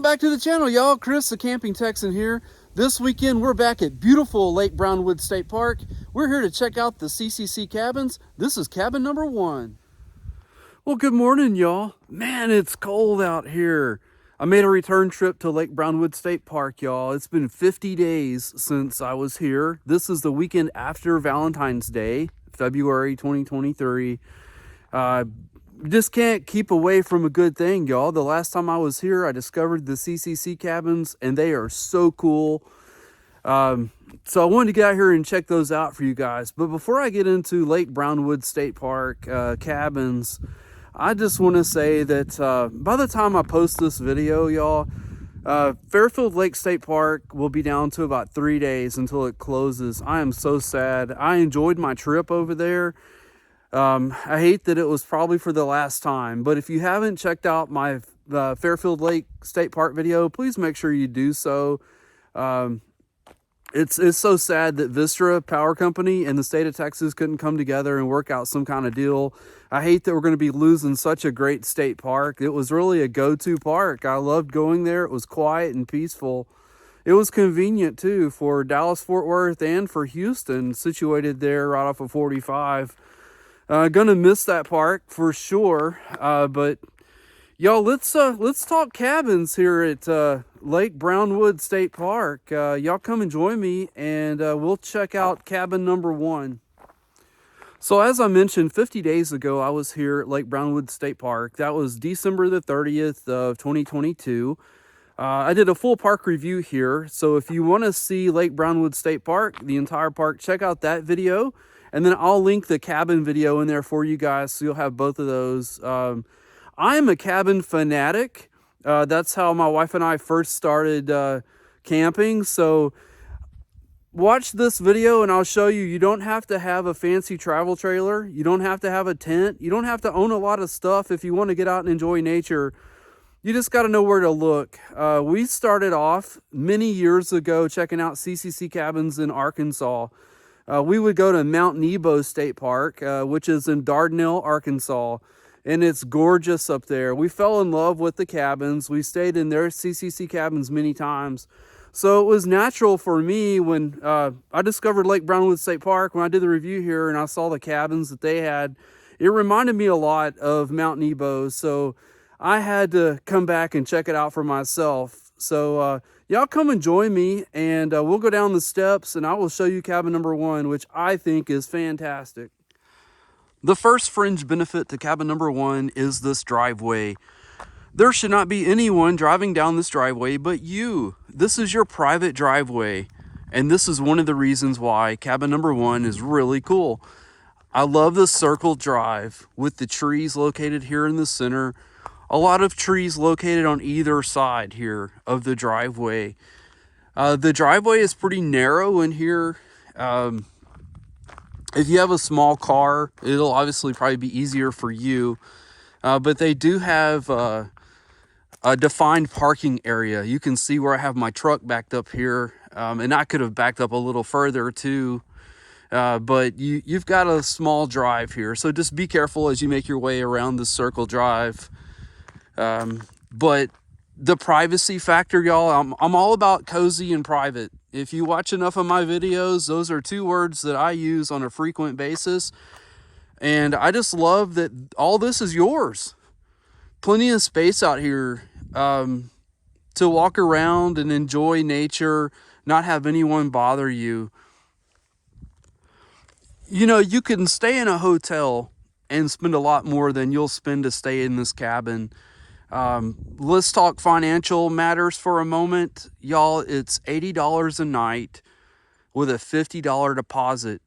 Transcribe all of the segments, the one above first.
back to the channel, y'all. Chris, the Camping Texan here. This weekend, we're back at beautiful Lake Brownwood State Park. We're here to check out the CCC cabins. This is cabin number 1. Well, good morning, y'all. Man, it's cold out here. I made a return trip to Lake Brownwood State Park, y'all. It's been 50 days since I was here. This is the weekend after Valentine's Day, February 2023. Just can't keep away from a good thing, y'all. The last time I was here, I discovered the CCC cabins, and they are so cool. So I wanted to get out here and check those out for you guys. But before I get into Lake Brownwood State Park cabins, I just want to say that by the time I post this video, y'all, Fairfield Lake State Park will be down to about 3 days until it closes. I am so sad. I enjoyed my trip over there. I hate that it was probably for the last time, but if you haven't checked out my Fairfield Lake State Park video, please make sure you do so. It's so sad that Vistra Power Company and the state of Texas couldn't come together and work out some kind of deal. I hate that we're going to be losing such a great state park. It was really a go-to park. I loved going there. It was quiet and peaceful. It was convenient too for Dallas-Fort Worth and for Houston, situated there right off of 45. Gonna miss that park for sure. But y'all, let's talk cabins here at Lake Brownwood State Park. Y'all come and join me, and we'll check out cabin number 1. So as I mentioned, 50 days ago, I was here at Lake Brownwood State Park. That was December the 30th of 2022. I did a full park review here. So if you want to see Lake Brownwood State Park, the entire park, check out that video. And then I'll link the cabin video in there for you guys, so you'll have both of those. I'm a cabin fanatic. That's how my wife and I first started camping. So watch this video and I'll show you. You don't have to have a fancy travel trailer. You don't have to have a tent. You don't have to own a lot of stuff if you want to get out and enjoy nature. You just got to know where to look. We started off many years ago checking out CCC cabins in Arkansas. We would go to Mount Nebo State Park, which is in Dardanelle, Arkansas, and it's gorgeous up there. We fell in love with the cabins. We stayed in their CCC cabins many times. So it was natural for me when I discovered Lake Brownwood State Park, when I did the review here and I saw the cabins that they had, it reminded me a lot of Mount Nebo. So I had to come back and check it out for myself. So y'all come and join me, and we'll go down the steps and I will show you cabin number 1, which I think is fantastic. The first fringe benefit to cabin number 1 is this driveway. There should not be anyone driving down this driveway but you. This is your private driveway, and this is one of the reasons why cabin number 1 is really cool. I love the circle drive with the trees located here in the center. A lot of trees located on either side here of the driveway. The driveway is pretty narrow in here. If you have a small car, it'll obviously probably be easier for you. But they do have a defined parking area. You can see where I have my truck backed up here. And I could have backed up a little further too. But you've got a small drive here. So just be careful as you make your way around the circle drive. But the privacy factor, y'all, I'm all about cozy and private. If you watch enough of my videos, those are 2 words that I use on a frequent basis. And I just love that all this is yours. Plenty of space out here, to walk around and enjoy nature, not have anyone bother you. You know, you can stay in a hotel and spend a lot more than you'll spend to stay in this cabin. Let's talk financial matters for a moment. Y'all, it's $80 a night with a $50 deposit.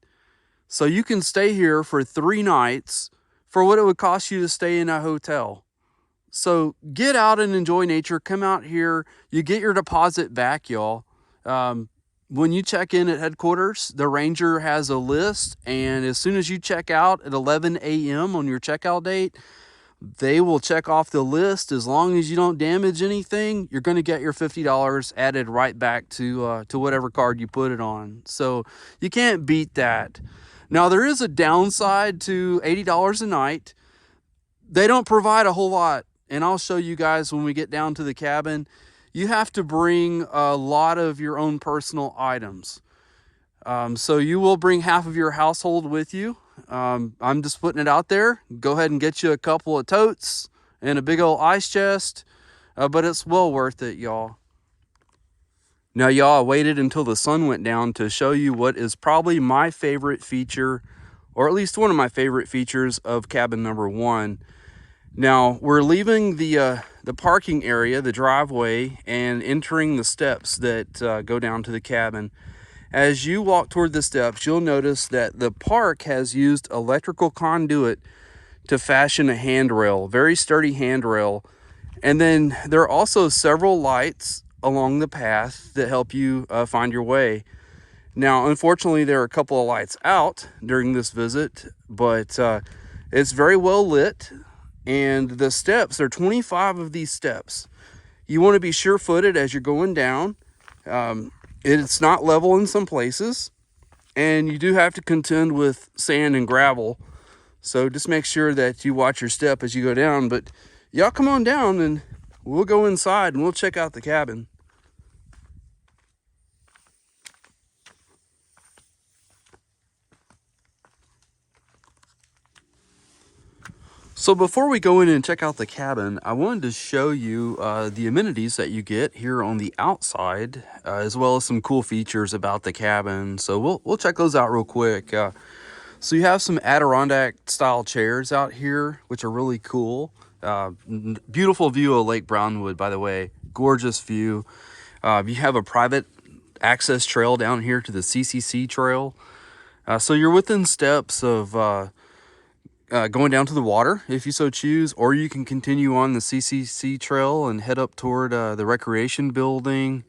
So you can stay here for 3 nights for what it would cost you to stay in a hotel. So get out and enjoy nature. Come out here. You get your deposit back, y'all. When you check in at headquarters, the ranger has a list, and as soon as you check out at 11 a.m. on your checkout date, they will check off the list. As long as you don't damage anything, you're going to get your $50 added right back to whatever card you put it on. So you can't beat that. Now, there is a downside to $80 a night. They don't provide a whole lot, and I'll show you guys when we get down to the cabin. you have to bring a lot of your own personal items. So you will bring half of your household with you. I'm just putting it out there. Go ahead and get you a couple of totes and a big old ice chest, but it's well worth it, y'all. Now, y'all, I waited until the sun went down to show you what is probably my favorite feature, or at least one of my favorite features of cabin number 1. Now, we're leaving the parking area, the driveway, and entering the steps that go down to the cabin. As you walk toward the steps, you'll notice that the park has used electrical conduit to fashion a handrail, very sturdy handrail. And then there are also several lights along the path that help you find your way. Now, unfortunately, there are a couple of lights out during this visit, but it's very well lit. And the steps, there are 25 of these steps. You want to be sure-footed as you're going down. It's not level in some places, and you do have to contend with sand and gravel. So just make sure that you watch your step as you go down. But y'all come on down and we'll go inside and we'll check out the cabin. So before we go in and check out the cabin, I wanted to show you the amenities that you get here on the outside, as well as some cool features about the cabin. So we'll check those out real quick. So you have some Adirondack style chairs out here, which are really cool. Beautiful view of Lake Brownwood, by the way. Gorgeous view. You have a private access trail down here to the CCC trail. So you're within steps of going down to the water if you so choose, or you can continue on the CCC trail and head up toward the recreation building.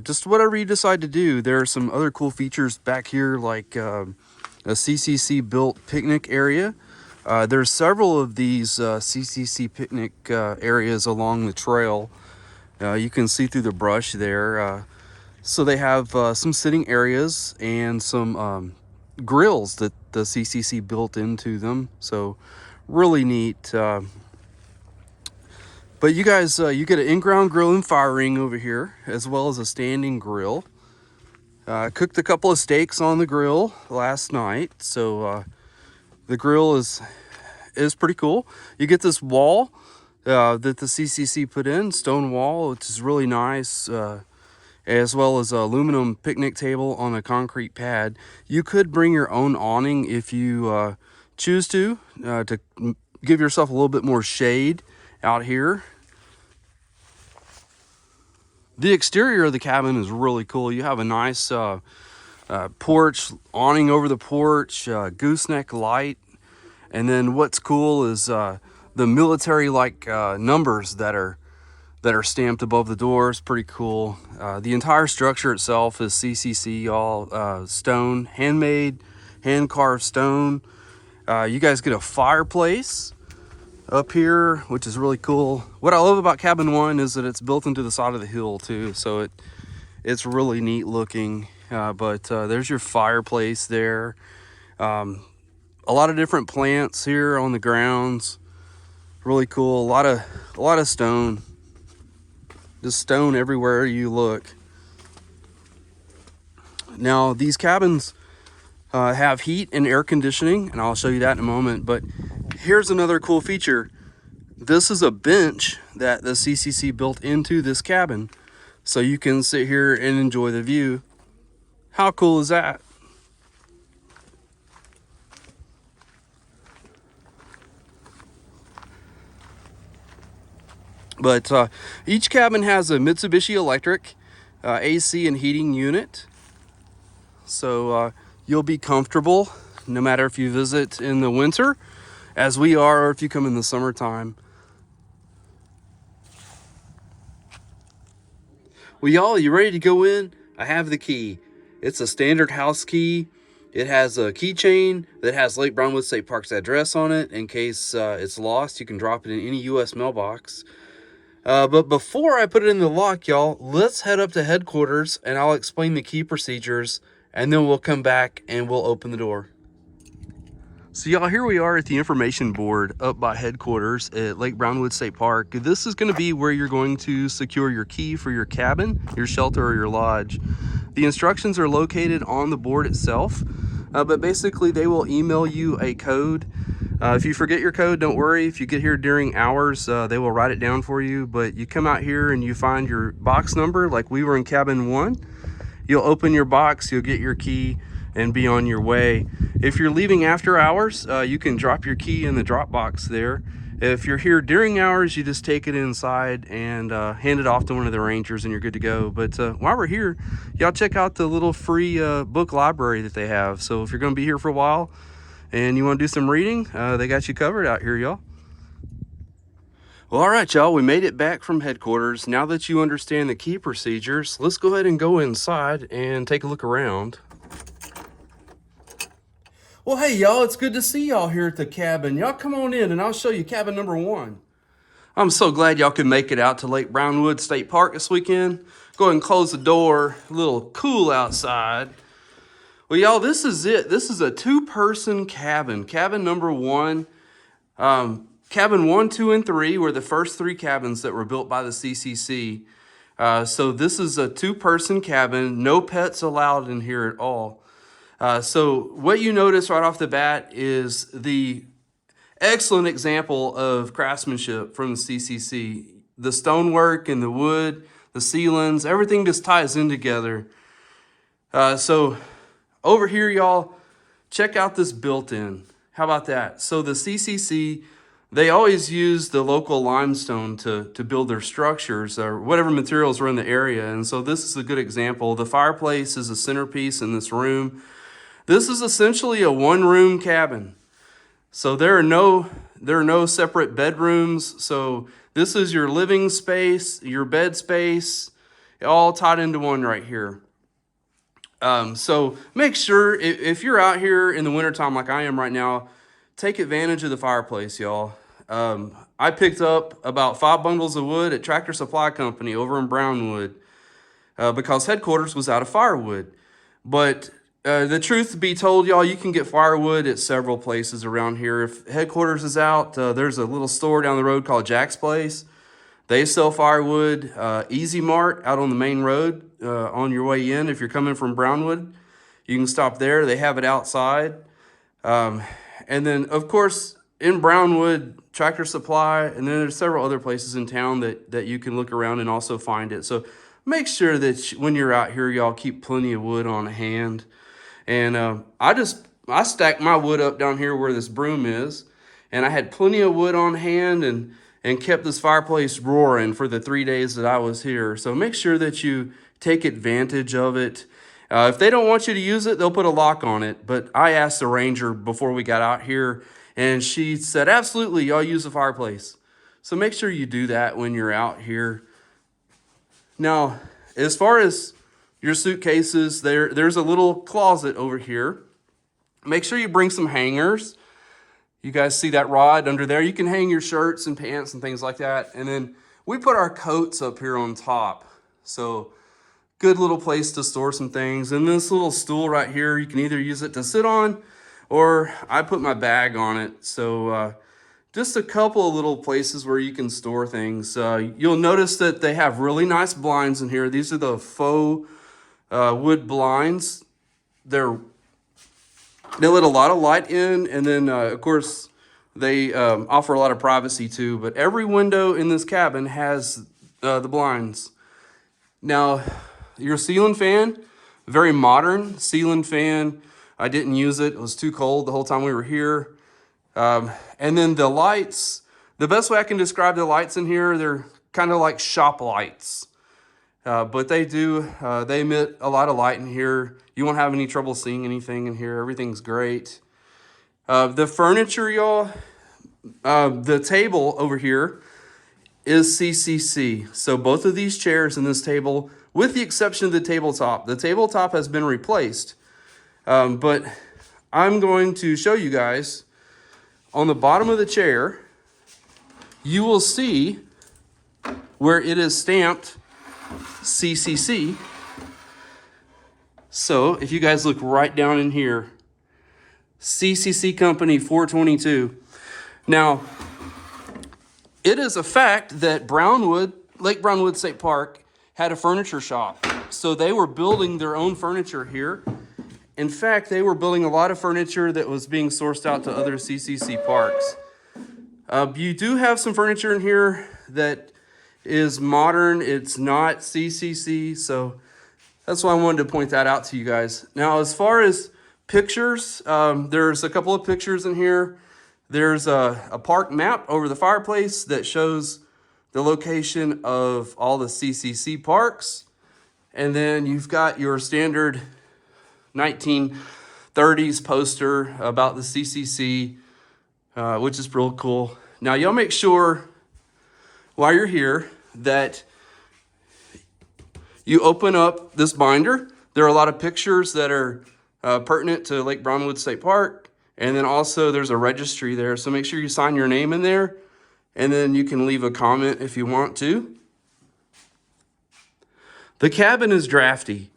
Just whatever you decide to do. There are some other cool features back here, like a CCC built picnic area. There's several of these CCC picnic areas along the trail. You can see through the brush there. So they have some sitting areas and some grills that the CCC built into them. So really neat. But you guys, you get an in-ground grill and fire ring over here, as well as a standing grill. Cooked a couple of steaks on the grill last night, so the grill is pretty cool. You get this wall that the CCC put in, stone wall, which is really nice, as well as a aluminum picnic table on a concrete pad. You could bring your own awning if you choose to give yourself a little bit more shade out here. The exterior of the cabin is really cool. You have a nice porch, awning over the porch, gooseneck light. And then what's cool is the military-like numbers that are stamped above the doors. Pretty cool. The entire structure itself is CCC, all stone, handmade, hand-carved stone. You guys get a fireplace up here, which is really cool. What I love about cabin 1 is that it's built into the side of the hill too, so it's really neat looking. But there's your fireplace there. A lot of different plants here on the grounds. Really cool. A lot of stone. Just stone everywhere you look. Now these cabins have heat and air conditioning, and I'll show you that in a moment. But here's another cool feature. This is a bench that the CCC built into this cabin, so you can sit here and enjoy the view. How cool is that? But each cabin has a Mitsubishi Electric AC and heating unit, so you'll be comfortable no matter if you visit in the winter, as we are, or if you come in the summertime. Well, y'all, you ready to go in? I have the key. It's a standard house key. It has a keychain that has Lake Brownwood State Park's address on it. In case it's lost, you can drop it in any U.S. mailbox. But before I put it in the lock, y'all, let's head up to headquarters and I'll explain the key procedures, and then we'll come back and we'll open the door. So y'all, here we are at the information board up by headquarters at Lake Brownwood State Park. This is going to be where you're going to secure your key for your cabin, your shelter, or your lodge. The instructions are located on the board itself, but basically they will email you a code. If you forget your code, don't worry. If you get here during hours, they will write it down for you. But you come out here and you find your box number, like we were in cabin 1. You'll open your box, you'll get your key, and be on your way. If you're leaving after hours, you can drop your key in the drop box there. If you're here during hours, you just take it inside and hand it off to one of the rangers and you're good to go. But while we're here, y'all check out the little free book library that they have. So if you're gonna be here for a while and you wanna do some reading, they got you covered out here, y'all. Well, all right, y'all, we made it back from headquarters. Now that you understand the key procedures, let's go ahead and go inside and take a look around. Well, hey, y'all, it's good to see y'all here at the cabin. Y'all come on in and I'll show you cabin number 1. I'm so glad y'all could make it out to Lake Brownwood State Park this weekend. Go ahead and close the door, a little cool outside. Well, y'all, this is it. This is a 2-person cabin. Cabin number 1. Cabin 1, 2, and 3 were the first 3 cabins that were built by the CCC. So this is a 2-person cabin, no pets allowed in here at all. So what you notice right off the bat is the excellent example of craftsmanship from the CCC. The stonework and the wood, the ceilings, everything just ties in together. So over here, y'all, check out this built-in. How about that? So the CCC, they always use the local limestone to build their structures or whatever materials are in the area. And so this is a good example. The fireplace is a centerpiece in this room. This is essentially a 1-room cabin. So there are no separate bedrooms. So this is your living space, your bed space, all tied into one right here. So make sure if you're out here in the wintertime like I am right now, take advantage of the fireplace, y'all. I picked up about 5 bundles of wood at Tractor Supply Company over in Brownwood because headquarters was out of firewood. But the truth be told, y'all, you can get firewood at several places around here. If headquarters is out, there's a little store down the road called Jack's Place. They sell firewood. Easy Mart out on the main road on your way in. If you're coming from Brownwood, you can stop there. They have it outside. And then, of course, in Brownwood, Tractor Supply, and then there's several other places in town that you can look around and also find it. So make sure that when you're out here, y'all keep plenty of wood on hand. And I stacked my wood up down here where this broom is, and I had plenty of wood on hand and kept this fireplace roaring for the 3 days that I was here. So make sure that you take advantage of it. If they don't want you to use it, they'll put a lock on it. But I asked the ranger before we got out here, and she said, absolutely, y'all use the fireplace. So make sure you do that when you're out here. Now, as far as your suitcases, there's a little closet over here. Make sure you bring some hangers. You guys see that rod under there? You can hang your shirts and pants and things like that. And then we put our coats up here on top. So good little place to store some things. And this little stool right here, you can either use it to sit on or I put my bag on it. So just a couple of little places where you can store things. You'll notice that they have really nice blinds in here. These are the faux wood blinds. They let a lot of light in, and then of course they offer a lot of privacy too. But every window in this cabin has the blinds. Now, your ceiling fan, very modern ceiling fan. I didn't use it. It was too cold the whole time we were here. And then the lights, the best way I can describe the lights in here, they're kind of like shop lights. But they emit a lot of light in here. You won't have any trouble seeing anything in here. Everything's great. The furniture, y'all, the table over here is CCC. So both of these chairs and this table, with the exception of the tabletop has been replaced. But I'm going to show you guys on the bottom of the chair, you will see where it is stamped CCC. So if you guys look right down in here, CCC Company 422. Now, it is a fact that Lake Brownwood State Park had a furniture shop. So they were building their own furniture here. In fact, they were building a lot of furniture that was being sourced out to other CCC parks. You do have some furniture in here that is modern. It's not CCC, so that's why I wanted to point that out to you guys. Now, as far as pictures, there's a couple of pictures in here. There's a park map over the fireplace that shows the location of all the CCC parks. And then you've got your standard 1930s poster about the CCC, which is real cool. Now, y'all make sure while you're here that you open up this binder. There are a lot of pictures that are pertinent to Lake Brownwood State Park. And then also there's a registry there. So make sure you sign your name in there. And then you can leave a comment if you want to. The cabin is drafty.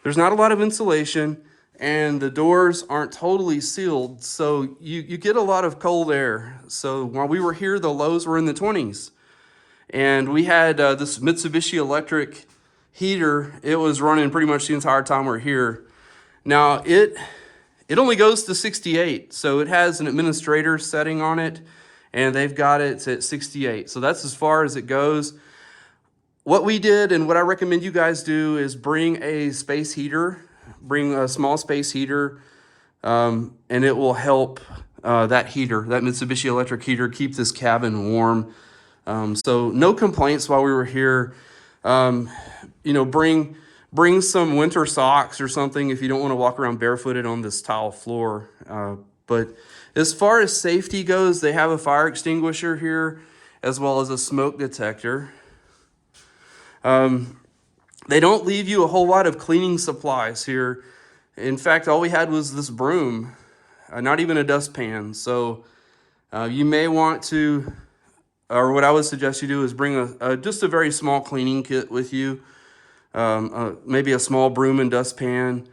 There's not a lot of insulation and the doors aren't totally sealed. So you get a lot of cold air. So while we were here, the lows were in the 20s. And we had this Mitsubishi electric heater. It was running pretty much the entire time we're here. Now it only goes to 68. So it has an administrator setting on it and they've got it at 68. So that's as far as it goes. What we did and what I recommend you guys do is bring a space heater, bring a small space heater, and it will help that Mitsubishi electric heater, keep this cabin warm. So no complaints while we were here. Bring some winter socks or something if you don't want to walk around barefooted on this tile floor. But as far as safety goes, they have a fire extinguisher here as well as a smoke detector. They don't leave you a whole lot of cleaning supplies here. In fact, all we had was this broom, not even a dustpan. So you may want to, or what I would suggest you do is bring just a very small cleaning kit with you, maybe a small broom and dustpan.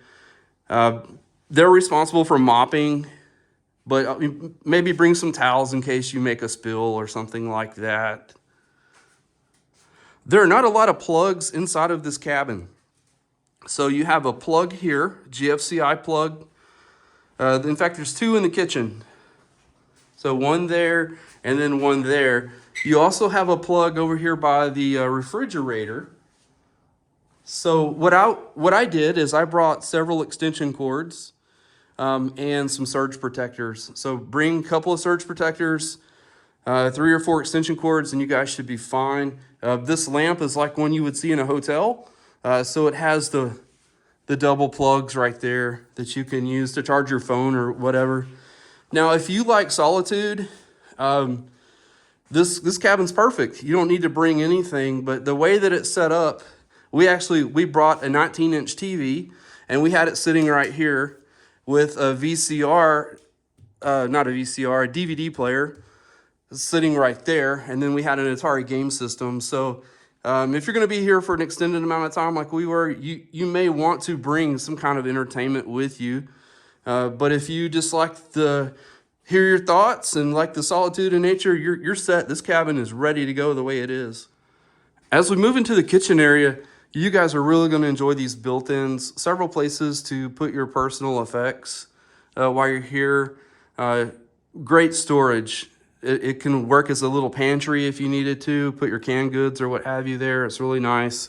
They're responsible for mopping, but maybe bring some towels in case you make a spill or something like that. There are not a lot of plugs inside of this cabin. So you have a plug here, GFCI plug. In fact, there's two in the kitchen. So one there and then one there. You also have a plug over here by the refrigerator. So what I did is I brought several extension cords and some surge protectors. So bring a couple of surge protectors, 3 or 4 extension cords, and you guys should be fine. This lamp is like one you would see in a hotel. So it has the double plugs right there that you can use to charge your phone or whatever. Now, if you like solitude, this cabin's perfect. You don't need to bring anything, but the way that it's set up, we brought a 19-inch TV and we had it sitting right here with a VCR, a DVD player sitting right there. And then we had an Atari game system. So if you're going to be here for an extended amount of time like we were, you may want to bring some kind of entertainment with you. But if you just like to hear your thoughts and like the solitude in nature, you're set. This cabin is ready to go the way it is. As we move into the kitchen area, you guys are really going to enjoy these built-ins. Several places to put your personal effects while you're here. Great storage. It can work as a little pantry if you needed to. Put your canned goods or what have you there. It's really nice.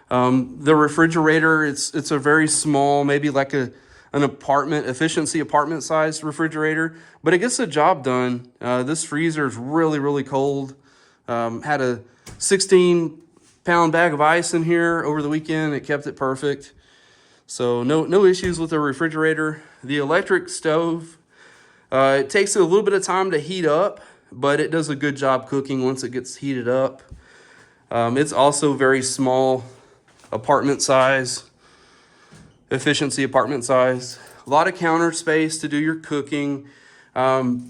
The refrigerator, it's a very small, maybe like an efficiency apartment sized refrigerator, but it gets the job done. This freezer is really, really cold. Had a 16-pound bag of ice in here over the weekend. It kept it perfect. So no issues with the refrigerator. The electric stove, it takes a little bit of time to heat up, but it does a good job cooking once it gets heated up. It's also very small, apartment size, efficiency apartment size. A lot of counter space to do your cooking. The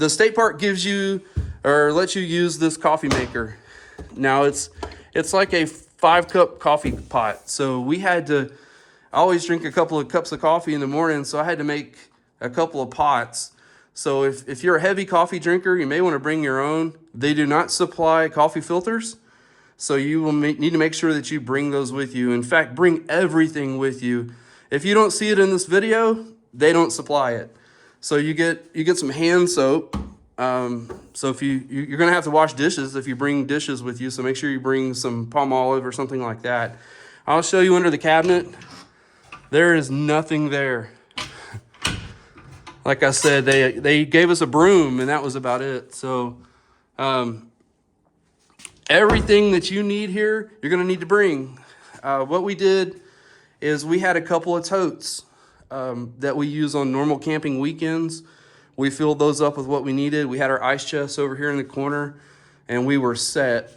state park gives you or lets you use this coffee maker. Now it's like a 5-cup coffee pot. So I always drink a couple of cups of coffee in the morning. So I had to make a couple of pots. So if you're a heavy coffee drinker, you may want to bring your own. They do not supply coffee filters, so you will need to make sure that you bring those with you. In fact, bring everything with you. If you don't see it in this video, they don't supply it. So you get some hand soap. So if you're gonna have to wash dishes if you bring dishes with you, so make sure you bring some palm olive or something like that. I'll show you under the cabinet. There is nothing there. Like I said, they gave us a broom and that was about it. So everything that you need here, you're gonna need to bring. What we did is we had a couple of totes that we use on normal camping weekends. We filled those up with what we needed. We had our ice chests over here in the corner and we were set.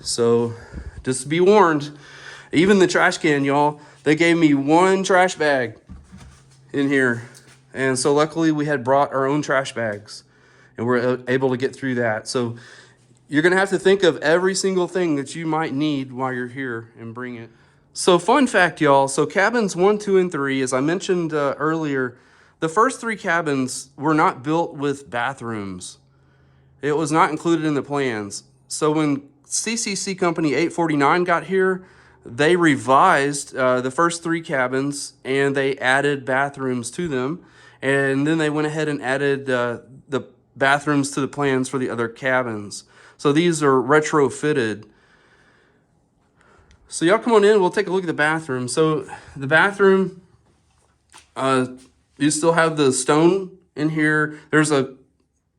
So just be warned, even the trash can, y'all, they gave me one trash bag in here. And so luckily we had brought our own trash bags and we're able to get through that. So you're gonna have to think of every single thing that you might need while you're here and bring it. So fun fact, y'all, so cabins 1, 2, and 3, as I mentioned earlier, the first 3 cabins were not built with bathrooms. It was not included in the plans. So when CCC Company 849 got here, they revised the first 3 cabins and they added bathrooms to them. And then they went ahead and added the bathrooms to the plans for the other cabins. So these are retrofitted. So y'all come on in, we'll take a look at the bathroom. So the bathroom, you still have the stone in here. There's a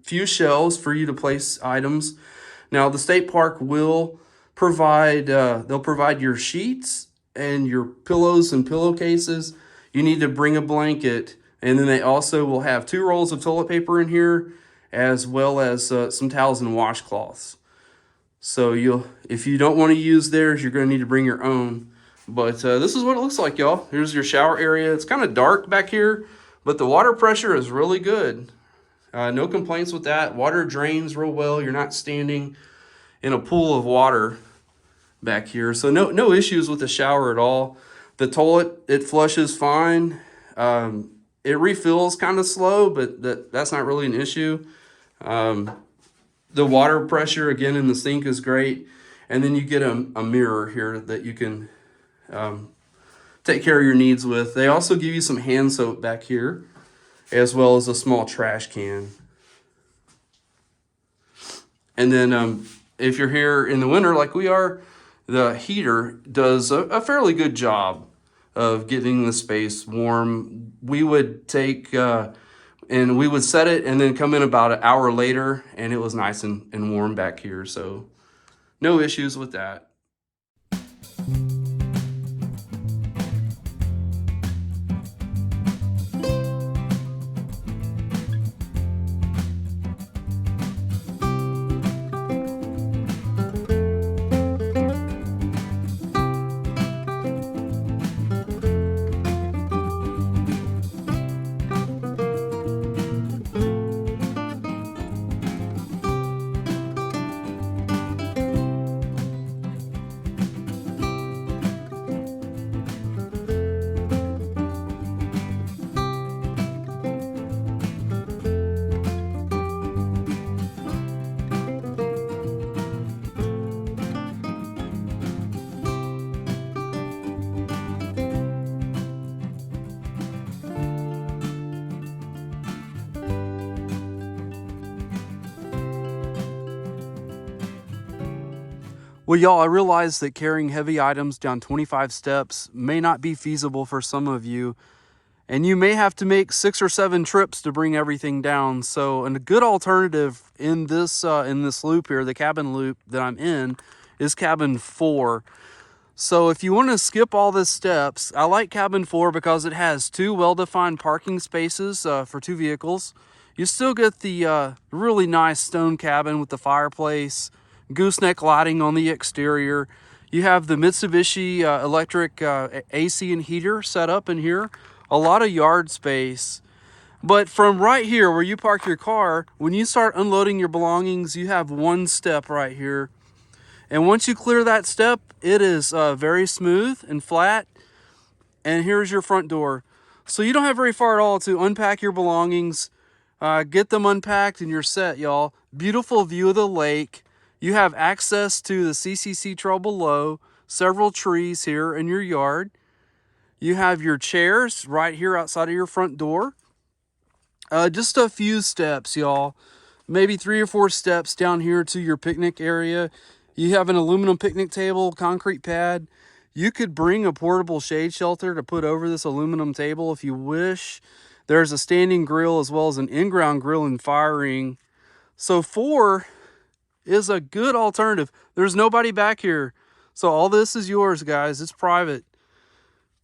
few shelves for you to place items. Now the state park will provide, they'll provide your sheets and your pillows and pillowcases. You need to bring a blanket, and then they also will have 2 rolls of toilet paper in here, as well as some towels and washcloths. So if you don't want to use theirs, you're going to need to bring your own. But this is what it looks like, y'all. Here's your shower area. It's kind of dark back here, but the water pressure is really good. No complaints with that. Water drains real well. You're not standing in a pool of water back here. So no issues with the shower at all. The toilet, it flushes fine. It refills kind of slow, but that's not really an issue. The water pressure, again, in the sink is great. And then you get a mirror here that you can take care of your needs with. They also give you some hand soap back here, as well as a small trash can. And then if you're here in the winter like we are, the heater does a fairly good job of getting the space warm. We would take and we would set it and then come in about an hour later and it was nice and warm back here. So no issues with that. Well, y'all, I realize that carrying heavy items down 25 steps may not be feasible for some of you, and you may have to make 6 or 7 trips to bring everything down. So, and a good alternative in this loop here, the cabin loop that I'm in, is cabin 4. So if you want to skip all the steps, I like cabin 4 because it has 2 well-defined parking spaces for 2 vehicles. You still get the really nice stone cabin with the fireplace, gooseneck lighting on the exterior. You have the Mitsubishi electric AC and heater set up in here. A lot of yard space. But from right here where you park your car, when you start unloading your belongings, you have 1 step right here. And once you clear that step, it is very smooth and flat. And here's your front door. So you don't have very far at all to unpack your belongings, get them unpacked, and you're set, y'all. Beautiful view of the lake. You have access to the CCC trail below, several trees here in your yard. You have your chairs right here outside of your front door. Just a few steps, y'all. Maybe 3 or 4 steps down here to your picnic area. You have an aluminum picnic table, concrete pad. You could bring a portable shade shelter to put over this aluminum table if you wish. There's a standing grill as well as an in-ground grill and firing. So 4 is a good alternative. There's nobody back here. So all this is yours, guys. It's private.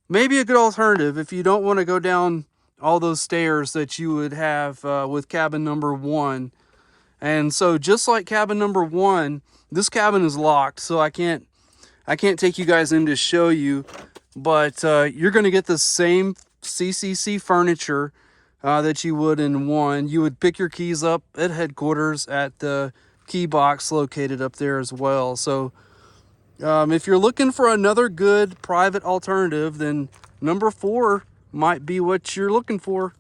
Maybe a good alternative if you don't want to go down all those stairs that you would have with cabin number 1. And so just like cabin number 1, this cabin is locked, so I can't take you guys in to show you, but you're going to get the same CCC furniture that you would in 1. You would pick your keys up at headquarters at the key box located up there as well. So if you're looking for another good private alternative, then number 4 might be what you're looking for.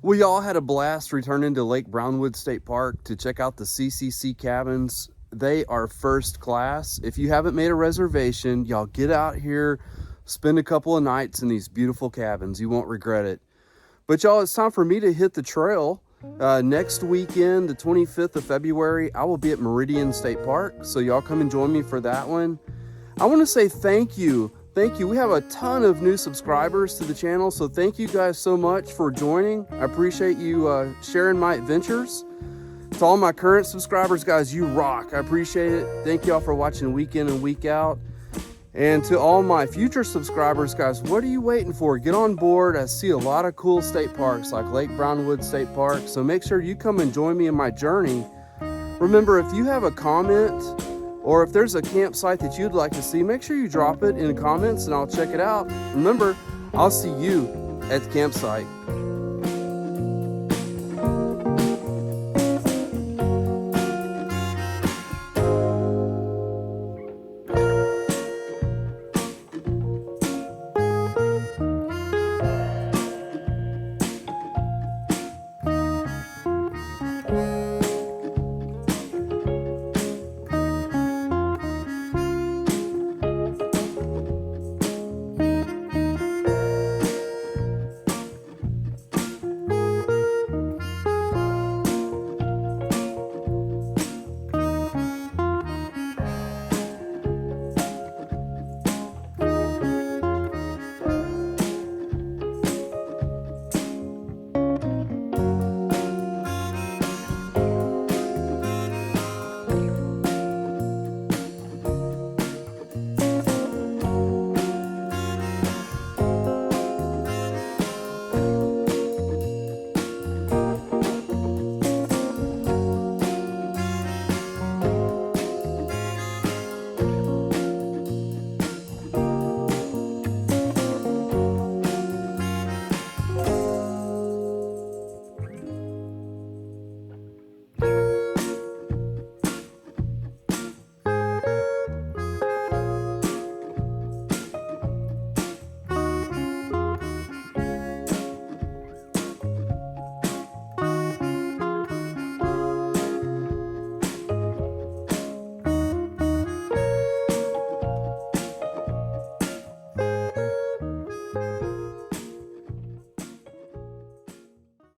We all had a blast returning to Lake Brownwood State Park to check out the CCC cabins. They are first class. If you haven't made a reservation, y'all get out here, spend a couple of nights in these beautiful cabins. You won't regret it. But y'all, it's time for me to hit the trail. Next weekend, the 25th of February, I will be at Meridian State Park. So y'all come and join me for that one. I want to say thank you. Thank you. We have a ton of new subscribers to the channel, so thank you guys so much for joining. I appreciate you sharing my adventures. To all my current subscribers, guys, you rock. I appreciate it. Thank y'all for watching week in and week out. And to all my future subscribers, guys, what are you waiting for? Get on board. I see a lot of cool state parks like Lake Brownwood State Park, so make sure you come and join me in my journey. Remember, if you have a comment, or if there's a campsite that you'd like to see, make sure you drop it in the comments and I'll check it out. Remember, I'll see you at the campsite.